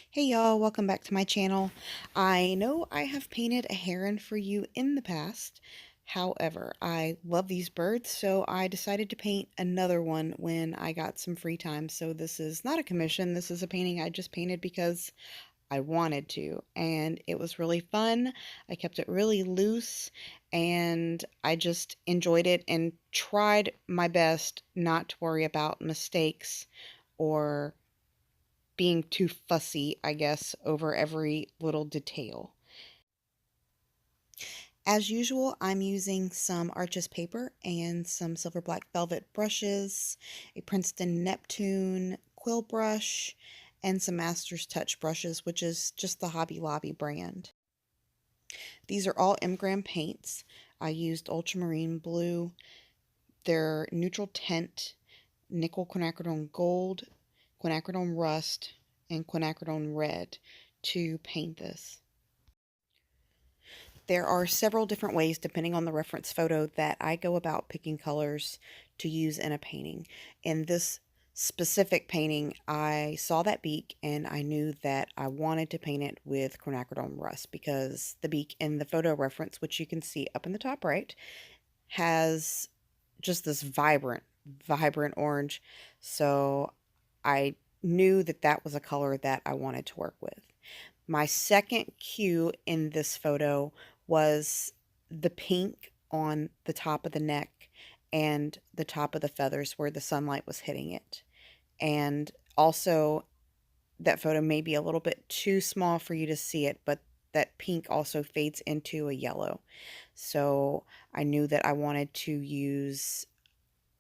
Hey y'all, welcome back to my channel. I know I have painted a heron for you in the past. However, I love these birds, so I decided to paint another one when I got some free time. So this is not a commission, this is a painting I just painted because I wanted to, and it was really fun. I kept it really loose, and I just enjoyed it and tried my best not to worry about mistakes or being too fussy, I guess, over every little detail. As usual, I'm using some Arches paper and some silver black velvet brushes, a Princeton Neptune quill brush, and some Master's Touch brushes, which is just the Hobby Lobby brand. These are all M.Graham paints. I used ultramarine blue, their neutral tint, nickel quinacridone gold, quinacridone rust, and quinacridone red to paint this. There are several different ways, depending on the reference photo, that I go about picking colors to use in a painting. In this specific painting, I saw that beak and I knew that I wanted to paint it with quinacridone rust because the beak in the photo reference, which you can see up in the top right, has just this vibrant orange. So I knew that that was a color that I wanted to work with. My second cue in this photo was the pink on the top of the neck and the top of the feathers where the sunlight was hitting it. And also, that photo may be a little bit too small for you to see it, but that pink also fades into a yellow. So I knew that I wanted to use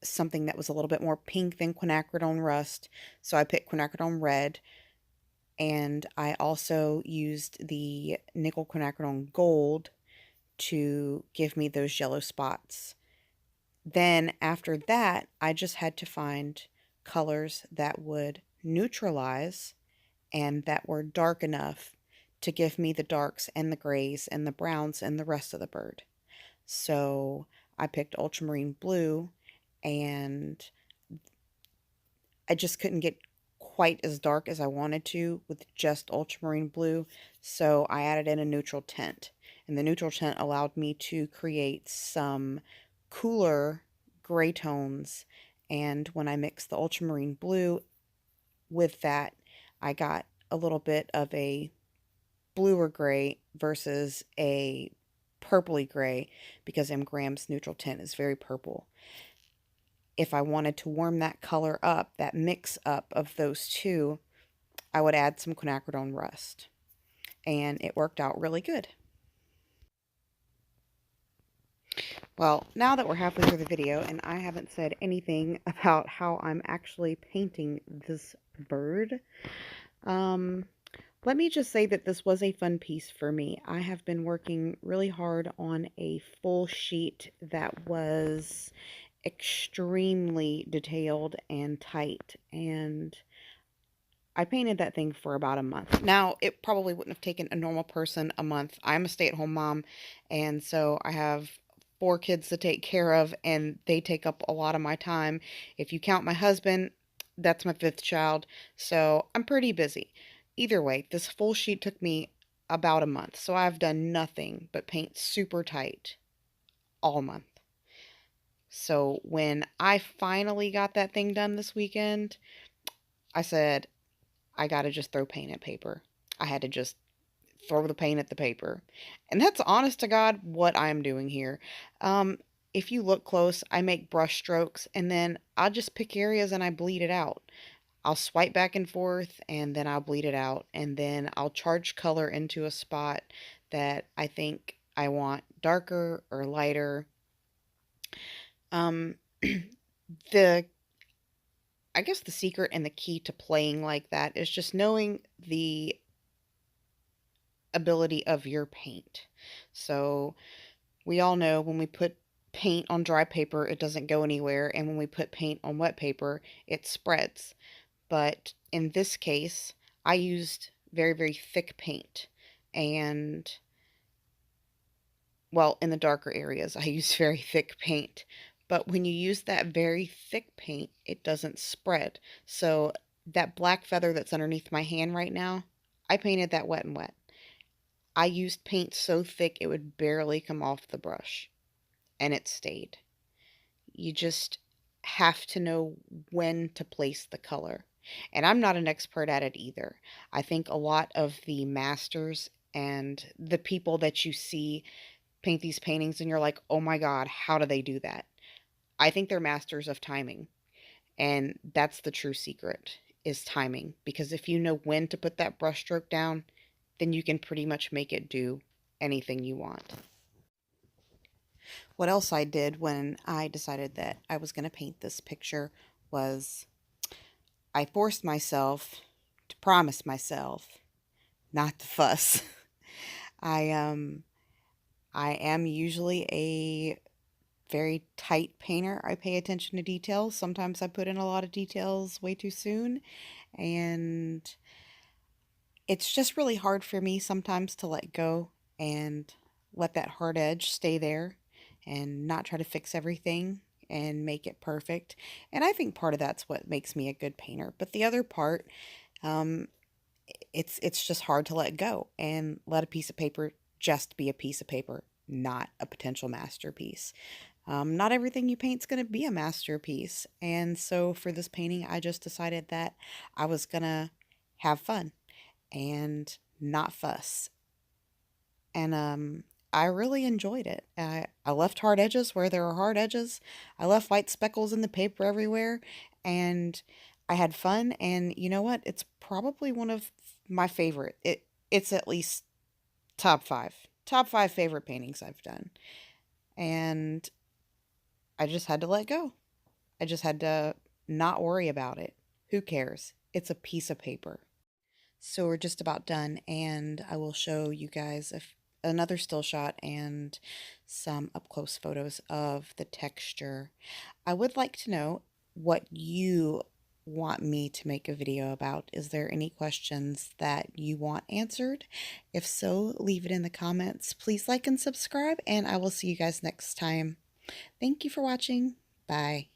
something that was a little bit more pink than quinacridone rust. So I picked quinacridone red, and I also used the nickel quinacridone gold to give me those yellow spots. Then after that, I just had to find colors that would neutralize and that were dark enough to give me the darks and the grays and the browns and the rest of the bird. So I picked ultramarine blue, and I just couldn't get quite as dark as I wanted to with just ultramarine blue, so I added in a neutral tint. And the neutral tint allowed me to create some cooler gray tones, and when I mixed the ultramarine blue with that, I got a little bit of a bluer gray versus a purpley gray because M.Graham's neutral tint is very purple. If I wanted to warm that color up, that mix up of those two, I would add some quinacridone rust. And it worked out really good. Well, now that we're halfway through the video and I haven't said anything about how I'm actually painting this bird, let me just say that this was a fun piece for me. I have been working really hard on a full sheet that was extremely detailed and tight, and I painted that thing for about a month. Now, it probably wouldn't have taken a normal person a month. I'm a stay-at-home mom, and so I have 4 kids to take care of, and they take up a lot of my time. If you count my husband, that's my 5th child, so I'm pretty busy. Either way, this full sheet took me about a month, so I've done nothing but paint super tight all month. So when I finally got that thing done this weekend, I said, I gotta just throw paint at paper. I had to just throw the paint at the paper. And that's honest to God what I'm doing here. If you look close, I make brush strokes and then I'll just pick areas and I bleed it out. I'll swipe back and forth and then I'll bleed it out. And then I'll charge color into a spot that I think I want darker or lighter. Um, the I guess the secret and the key to playing like that is just knowing the ability of your paint. So we all know when we put paint on dry paper, it doesn't go anywhere, and when we put paint on wet paper, it spreads. But in this case, I used very thick paint, and well, in the darker areas, I use very thick paint. But when you use that very thick paint, it doesn't spread. So that black feather that's underneath my hand right now, I painted that wet and wet. I used paint so thick it would barely come off the brush, and it stayed. You just have to know when to place the color. And I'm not an expert at it either. I think a lot of the masters and the people that you see paint these paintings and you're like, oh my God, how do they do that? I think they're masters of timing. And that's the true secret is timing. Because if you know when to put that brushstroke down, then you can pretty much make it do anything you want. What else I did when I decided that I was going to paint this picture was I forced myself to promise myself not to fuss. I I am usually a very tight painter. I pay attention to details. Sometimes I put in a lot of details way too soon, and it's just really hard for me sometimes to let go and let that hard edge stay there and not try to fix everything and make it perfect. And I think part of that's what makes me a good painter. But the other part, um, it's just hard to let go and let a piece of paper just be a piece of paper, not a potential masterpiece. Not everything you paint's going to be a masterpiece. And so for this painting, I just decided that I was going to have fun and not fuss. And I really enjoyed it. I left hard edges where there are hard edges. I left white speckles in the paper everywhere, and I had fun. And you know what? It's probably one of my favorite. It's at least top five favorite paintings I've done. And I just had to let go. I just had to not worry about it. Who cares? It's a piece of paper. So we're just about done, and I will show you guys another still shot and some up close photos of the texture. I would like to know what you want me to make a video about. Is there any questions that you want answered? If so, leave it in the comments. Please like and subscribe, and I will see you guys next time. Thank you for watching. Bye.